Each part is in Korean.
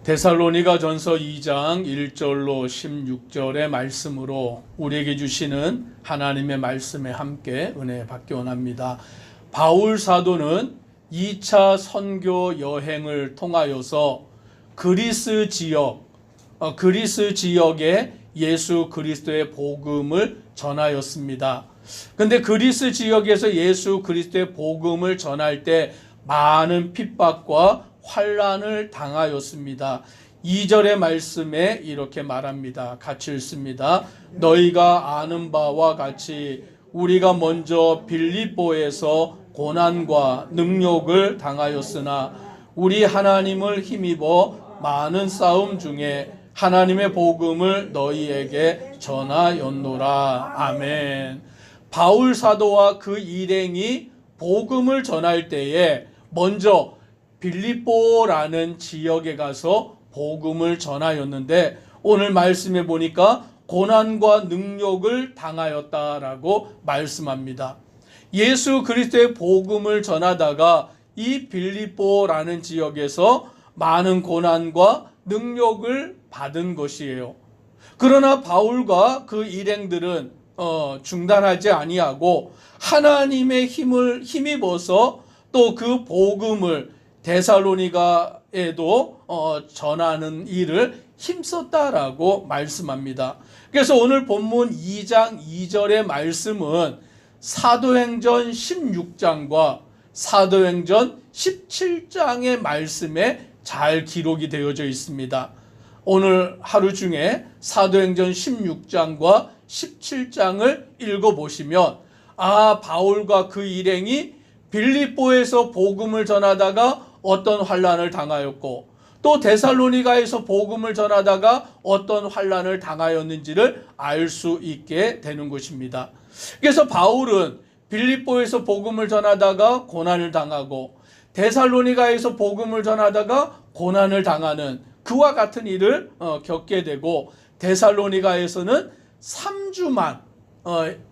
데살로니가전서 2장 1절로 16절의 말씀으로 우리에게 주시는 하나님의 말씀에 함께 은혜 받기 원합니다. 바울 사도는 2차 선교 여행을 통하여서 그리스 지역에 예수 그리스도의 복음을 전하였습니다. 근데 그리스 지역에서 예수 그리스도의 복음을 전할 때 많은 핍박과 환난을 당하였습니다. 2절의 말씀에 이렇게 말합니다. 같이 읽습니다. 너희가 아는 바와 같이 우리가 먼저 빌립보에서 고난과 능욕을 당하였으나 우리 하나님을 힘입어 많은 싸움 중에 하나님의 복음을 너희에게 전하였노라. 아멘. 바울 사도와 그 일행이 복음을 전할 때에 먼저 빌립보라는 지역에 가서 복음을 전하였는데 오늘 말씀에 보니까 고난과 능욕을 당하였다라고 말씀합니다. 예수 그리스도의 복음을 전하다가 이 빌립보라는 지역에서 많은 고난과 능욕을 받은 것이에요. 그러나 바울과 그 일행들은 중단하지 아니하고 하나님의 힘을 힘입어서 또 그 복음을 데살로니가에도 전하는 일을 힘썼다라고 말씀합니다. 그래서 오늘 본문 2장 2절의 말씀은 사도행전 16장과 사도행전 17장의 말씀에 잘 기록이 되어져 있습니다. 오늘 하루 중에 사도행전 16장과 17장을 읽어보시면 바울과 그 일행이 빌립보에서 복음을 전하다가 어떤 환난을 당하였고 또 데살로니가에서 복음을 전하다가 어떤 환난을 당하였는지를 알 수 있게 되는 것입니다. 그래서 바울은 빌립보에서 복음을 전하다가 고난을 당하고 데살로니가에서 복음을 전하다가 고난을 당하는 그와 같은 일을 겪게 되고 데살로니가에서는 3주만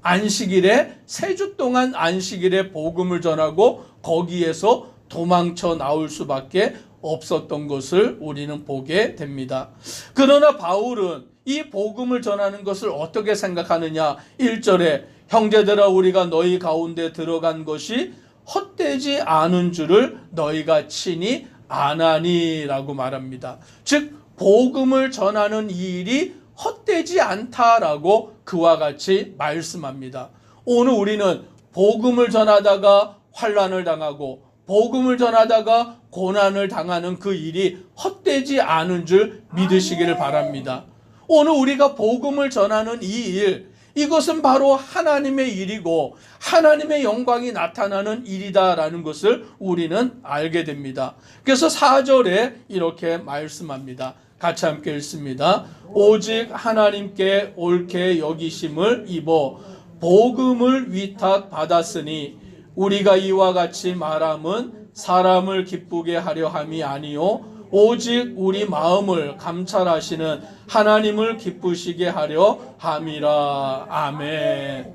안식일에 3주 동안 안식일에 복음을 전하고 거기에서 도망쳐 나올 수밖에 없었던 것을 우리는 보게 됩니다. 그러나 바울은 이 복음을 전하는 것을 어떻게 생각하느냐? 1절에 형제들아 우리가 너희 가운데 들어간 것이 헛되지 않은 줄을 너희가 친히 아나니라고 말합니다. 즉 복음을 전하는 이 일이 헛되지 않다라고 그와 같이 말씀합니다. 오늘 우리는 복음을 전하다가 환난을 당하고 복음을 전하다가 고난을 당하는 그 일이 헛되지 않은 줄 믿으시기를 바랍니다. 오늘 우리가 복음을 전하는 이 일, 이것은 바로 하나님의 일이고 하나님의 영광이 나타나는 일이다라는 것을 우리는 알게 됩니다. 그래서 4절에 이렇게 말씀합니다. 같이 함께 읽습니다. 오직 하나님께 옳게 여기심을 입어 복음을 위탁받았으니 우리가 이와 같이 말함은 사람을 기쁘게 하려 함이 아니요 오직 우리 마음을 감찰하시는 하나님을 기쁘시게 하려 함이라. 아멘.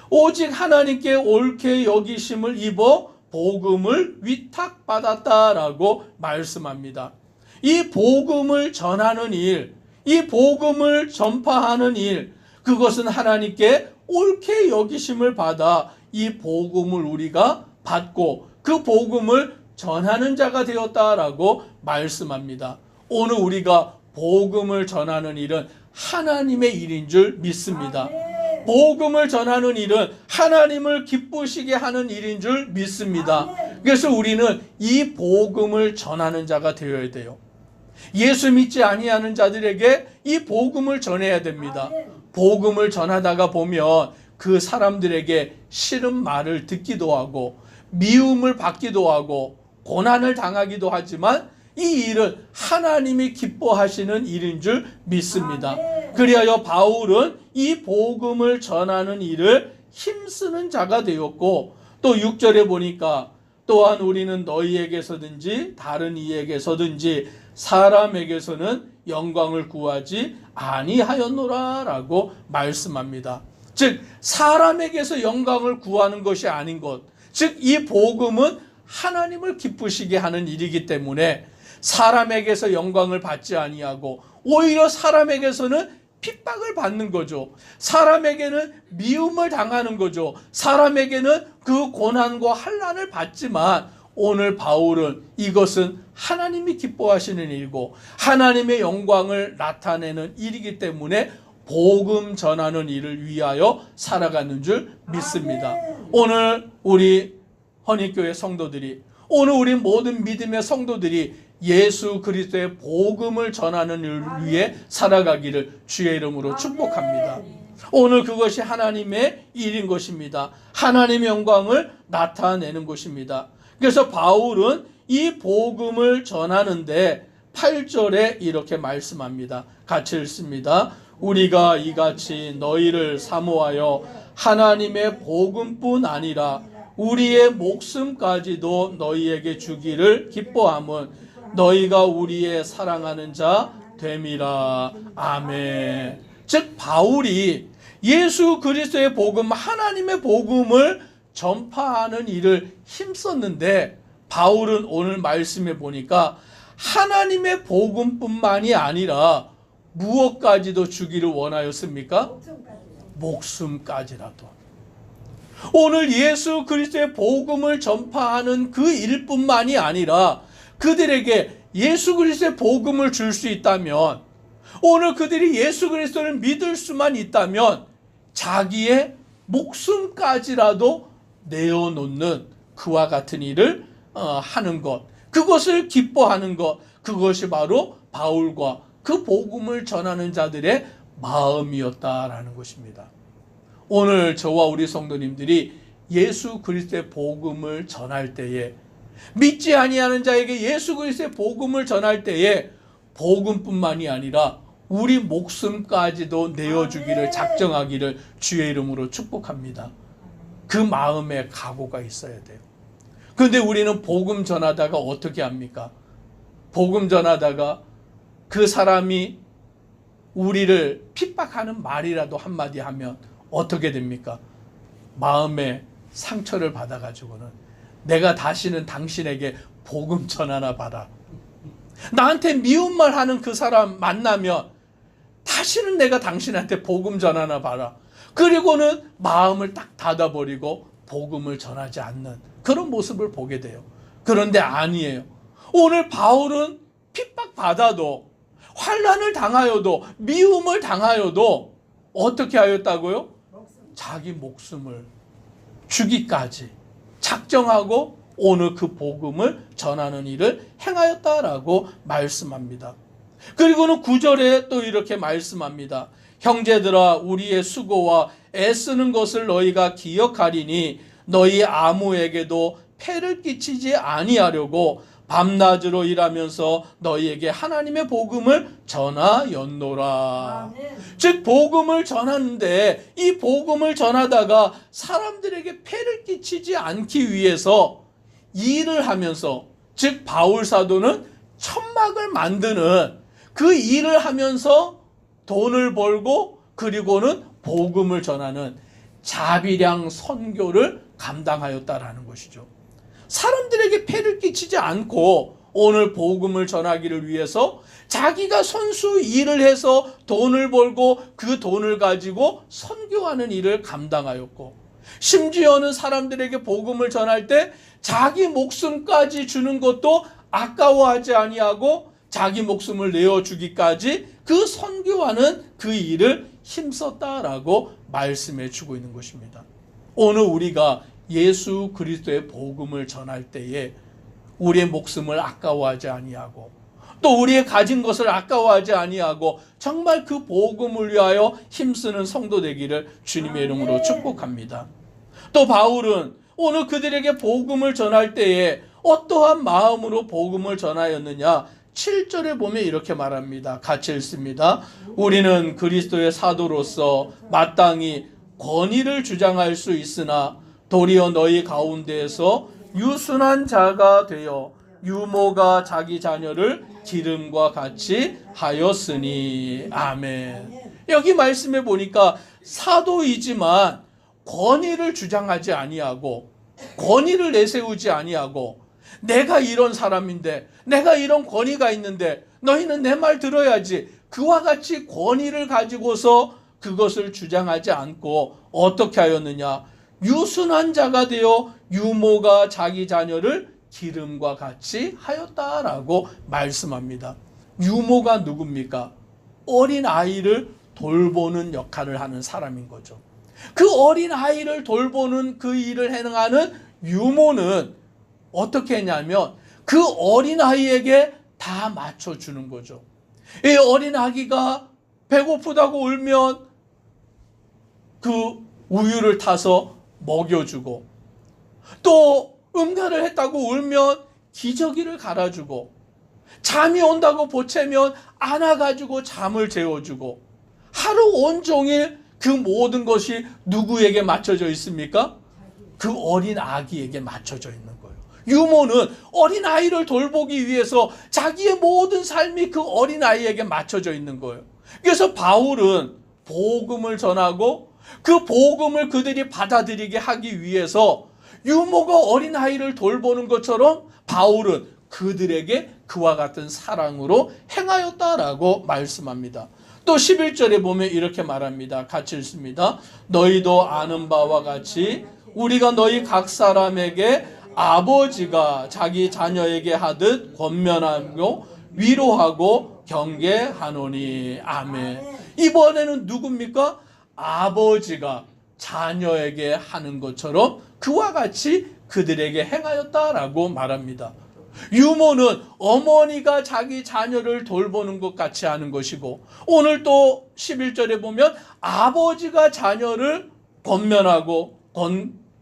오직 하나님께 옳게 여기심을 입어 복음을 위탁받았다라고 말씀합니다. 이 복음을 전하는 일, 이 복음을 전파하는 일, 그것은 하나님께 옳게 여기심을 받아 이 복음을 우리가 받고 그 복음을 전하는 자가 되었다라고 말씀합니다. 오늘 우리가 복음을 전하는 일은 하나님의 일인 줄 믿습니다. 복음을 전하는 일은 하나님을 기쁘시게 하는 일인 줄 믿습니다. 그래서 우리는 이 복음을 전하는 자가 되어야 돼요. 예수 믿지 아니하는 자들에게 이 복음을 전해야 됩니다. 복음을 전하다가 보면 그 사람들에게 싫은 말을 듣기도 하고 미움을 받기도 하고 고난을 당하기도 하지만 이 일은 하나님이 기뻐하시는 일인 줄 믿습니다. 그리하여 바울은 이 복음을 전하는 일을 힘쓰는 자가 되었고 또 6절에 보니까 또한 우리는 너희에게서든지 다른 이에게서든지 사람에게서는 영광을 구하지 아니하였노라 라고 말씀합니다. 즉 사람에게서 영광을 구하는 것이 아닌 것, 즉 이 복음은 하나님을 기쁘시게 하는 일이기 때문에 사람에게서 영광을 받지 아니하고 오히려 사람에게서는 핍박을 받는 거죠. 사람에게는 미움을 당하는 거죠. 사람에게는 그 고난과 환난을 받지만 오늘 바울은 이것은 하나님이 기뻐하시는 일이고 하나님의 영광을 나타내는 일이기 때문에 복음 전하는 일을 위하여 살아가는 줄 믿습니다. 오늘 우리 헌익교회 성도들이, 오늘 우리 모든 믿음의 성도들이 예수 그리스도의 복음을 전하는 일을 위해 살아가기를 주의 이름으로 축복합니다. 오늘 그것이 하나님의 일인 것입니다. 하나님의 영광을 나타내는 것입니다. 그래서 바울은 이 복음을 전하는데 8절에 이렇게 말씀합니다. 같이 읽습니다. 우리가 이같이 너희를 사모하여 하나님의 복음뿐 아니라 우리의 목숨까지도 너희에게 주기를 기뻐함은 너희가 우리의 사랑하는 자 됨이라. 아멘. 즉 바울이 예수 그리스도의 복음, 하나님의 복음을 전파하는 일을 힘썼는데 바울은 오늘 말씀해 보니까 하나님의 복음뿐만이 아니라 무엇까지도 주기를 원하였습니까? 목숨까지라도. 오늘 예수 그리스도의 복음을 전파하는 그 일뿐만이 아니라 그들에게 예수 그리스도의 복음을 줄 수 있다면, 오늘 그들이 예수 그리스도를 믿을 수만 있다면 자기의 목숨까지라도 내어놓는 그와 같은 일을 하는 것, 그것을 기뻐하는 것, 그것이 바로 바울과 그 복음을 전하는 자들의 마음이었다라는 것입니다. 오늘 저와 우리 성도님들이 예수 그리스도의 복음을 전할 때에, 믿지 아니하는 자에게 예수 그리스도의 복음을 전할 때에 복음뿐만이 아니라 우리 목숨까지도 내어주기를 작정하기를 주의 이름으로 축복합니다. 그 마음에 각오가 있어야 돼요. 그런데 우리는 복음 전하다가 어떻게 합니까? 복음 전하다가 그 사람이 우리를 핍박하는 말이라도 한마디 하면 어떻게 됩니까? 마음에 상처를 받아가지고는 내가 다시는 당신에게 복음 전하나 봐라. 나한테 미운 말 하는 그 사람 만나면 다시는 내가 당신한테 복음 전하나 봐라. 그리고는 마음을 딱 닫아버리고 복음을 전하지 않는 그런 모습을 보게 돼요. 그런데 아니에요. 오늘 바울은 핍박받아도, 환난을 당하여도, 미움을 당하여도 어떻게 하였다고요? 자기 목숨을 주기까지 작정하고 오늘 그 복음을 전하는 일을 행하였다라고 말씀합니다. 그리고는 9절에 또 이렇게 말씀합니다. 형제들아, 우리의 수고와 애쓰는 것을 너희가 기억하리니 너희 아무에게도 폐를 끼치지 아니하려고 밤낮으로 일하면서 너희에게 하나님의 복음을 전하였노라. 즉 복음을 전하는데 이 복음을 전하다가 사람들에게 폐를 끼치지 않기 위해서 일을 하면서, 즉 바울 사도는 천막을 만드는 그 일을 하면서 돈을 벌고 그리고는 복음을 전하는 자비량 선교를 감당하였다라는 것이죠. 사람들에게 폐를 끼치지 않고 오늘 복음을 전하기를 위해서 자기가 선수 일을 해서 돈을 벌고 그 돈을 가지고 선교하는 일을 감당하였고, 심지어는 사람들에게 복음을 전할 때 자기 목숨까지 주는 것도 아까워하지 아니하고 자기 목숨을 내어주기까지 그 선교하는 그 일을 힘썼다라고 말씀해 주고 있는 것입니다. 오늘 우리가 예수 그리스도의 복음을 전할 때에 우리의 목숨을 아까워하지 아니하고 또 우리의 가진 것을 아까워하지 아니하고 정말 그 복음을 위하여 힘쓰는 성도 되기를 주님의 이름으로 축복합니다. 또 바울은 오늘 그들에게 복음을 전할 때에 어떠한 마음으로 복음을 전하였느냐, 7절에 보면 이렇게 말합니다. 같이 읽습니다. 우리는 그리스도의 사도로서 마땅히 권위를 주장할 수 있으나 도리어 너희 가운데에서 유순한 자가 되어 유모가 자기 자녀를 기름과 같이 하였으니. 아멘. 여기 말씀해 보니까 사도이지만 권위를 주장하지 아니하고 권위를 내세우지 아니하고 내가 이런 사람인데, 내가 이런 권위가 있는데 너희는 내 말 들어야지. 그와 같이 권위를 가지고서 그것을 주장하지 않고 어떻게 하였느냐? 유순한 자가 되어 유모가 자기 자녀를 기름과 같이 하였다라고 말씀합니다. 유모가 누굽니까? 어린 아이를 돌보는 역할을 하는 사람인 거죠. 그 어린 아이를 돌보는 그 일을 행하는 유모는 어떻게 했냐면 그 어린 아이에게 다 맞춰주는 거죠. 이 어린 아기가 배고프다고 울면 그 우유를 타서 먹여주고, 또 응가를 했다고 울면 기저귀를 갈아주고, 잠이 온다고 보채면 안아가지고 잠을 재워주고, 하루 온종일 그 모든 것이 누구에게 맞춰져 있습니까? 그 어린 아기에게 맞춰져 있는 거예요. 유모는 어린 아이를 돌보기 위해서 자기의 모든 삶이 그 어린 아이에게 맞춰져 있는 거예요. 그래서 바울은 복음을 전하고 그 복음을 그들이 받아들이게 하기 위해서 유모가 어린 아이를 돌보는 것처럼 바울은 그들에게 그와 같은 사랑으로 행하였다라고 말씀합니다. 또 11절에 보면 이렇게 말합니다. 같이 읽습니다. 너희도 아는 바와 같이 우리가 너희 각 사람에게 아버지가 자기 자녀에게 하듯 권면하고 위로하고 경계하노니. 아멘. 이번에는 누굽니까? 아버지가 자녀에게 하는 것처럼 그와 같이 그들에게 행하였다라고 말합니다. 유모는 어머니가 자기 자녀를 돌보는 것 같이 하는 것이고, 오늘 또 11절에 보면 아버지가 자녀를 권면하고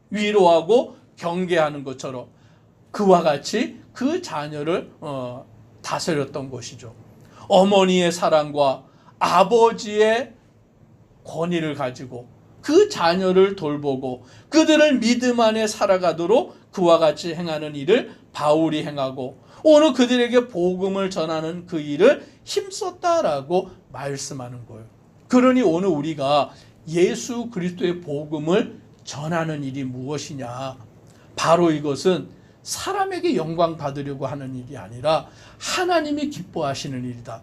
위로하고 경계하는 것처럼 그와 같이 그 자녀를 다스렸던 것이죠. 어머니의 사랑과 아버지의 권위를 가지고 그 자녀를 돌보고 그들을 믿음 안에 살아가도록 그와 같이 행하는 일을 바울이 행하고, 오늘 그들에게 복음을 전하는 그 일을 힘썼다라고 말씀하는 거예요. 그러니 오늘 우리가 예수 그리스도의 복음을 전하는 일이 무엇이냐? 바로 이것은 사람에게 영광 받으려고 하는 일이 아니라 하나님이 기뻐하시는 일이다.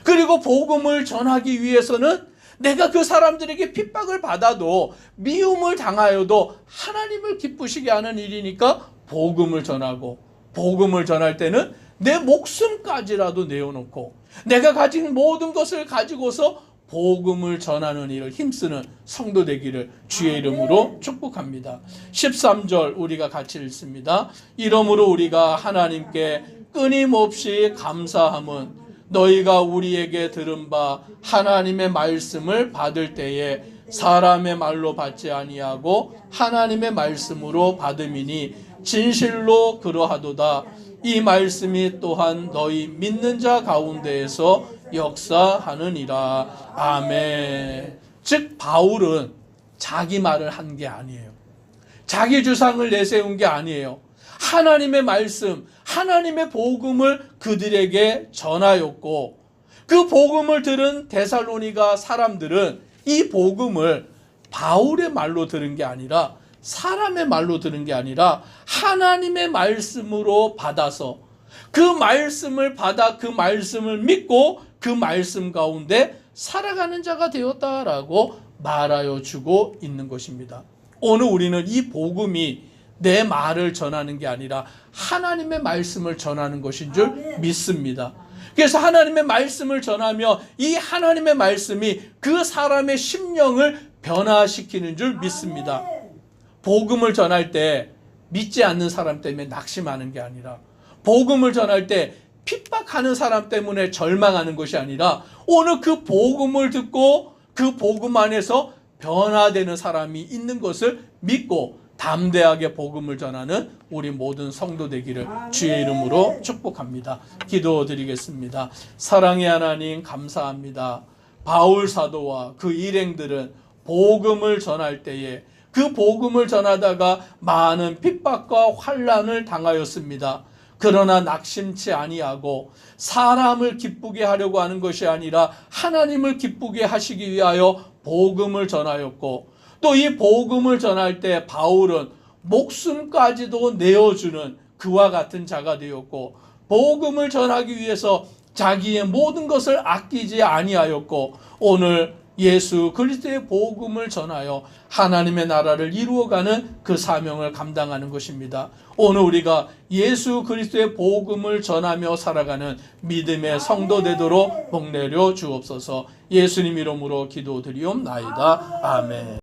그리고 복음을 전하기 위해서는 내가 그 사람들에게 핍박을 받아도, 미움을 당하여도 하나님을 기쁘시게 하는 일이니까 복음을 전하고, 복음을 전할 때는 내 목숨까지라도 내어놓고 내가 가진 모든 것을 가지고서 복음을 전하는 일을 힘쓰는 성도 되기를 주의 이름으로 축복합니다. 13절 우리가 같이 읽습니다. 이러므로 우리가 하나님께 끊임없이 감사함은 너희가 우리에게 들은 바 하나님의 말씀을 받을 때에 사람의 말로 받지 아니하고 하나님의 말씀으로 받음이니 진실로 그러하도다. 이 말씀이 또한 너희 믿는 자 가운데에서 역사하느니라. 아멘. 즉 바울은 자기 말을 한 게 아니에요. 자기 주장을 내세운 게 아니에요. 하나님의 말씀, 하나님의 복음을 그들에게 전하였고, 그 복음을 들은 데살로니가 사람들은 이 복음을 바울의 말로 들은 게 아니라, 사람의 말로 들은 게 아니라 하나님의 말씀으로 받아서 그 말씀을 받아 그 말씀을 믿고 그 말씀 가운데 살아가는 자가 되었다라고 말하여 주고 있는 것입니다. 오늘 우리는 이 복음이 내 말을 전하는 게 아니라 하나님의 말씀을 전하는 것인 줄 믿습니다. 그래서 하나님의 말씀을 전하며 이 하나님의 말씀이 그 사람의 심령을 변화시키는 줄 믿습니다. 복음을 전할 때 믿지 않는 사람 때문에 낙심하는 게 아니라, 복음을 전할 때 핍박하는 사람 때문에 절망하는 것이 아니라, 오늘 그 복음을 듣고 그 복음 안에서 변화되는 사람이 있는 것을 믿고 담대하게 복음을 전하는 우리 모든 성도 되기를 주의 이름으로 축복합니다. 기도드리겠습니다. 사랑의 하나님 감사합니다. 바울 사도와 그 일행들은 복음을 전할 때에 그 복음을 전하다가 많은 핍박과 환난을 당하였습니다. 그러나 낙심치 아니하고 사람을 기쁘게 하려고 하는 것이 아니라 하나님을 기쁘게 하시기 위하여 복음을 전하였고, 또 이 복음을 전할 때 바울은 목숨까지도 내어주는 그와 같은 자가 되었고, 복음을 전하기 위해서 자기의 모든 것을 아끼지 아니하였고, 오늘 예수 그리스도의 복음을 전하여 하나님의 나라를 이루어가는 그 사명을 감당하는 것입니다. 오늘 우리가 예수 그리스도의 복음을 전하며 살아가는 믿음의 성도 되도록 복내려 주옵소서. 예수님 이름으로 기도드리옵나이다. 아멘.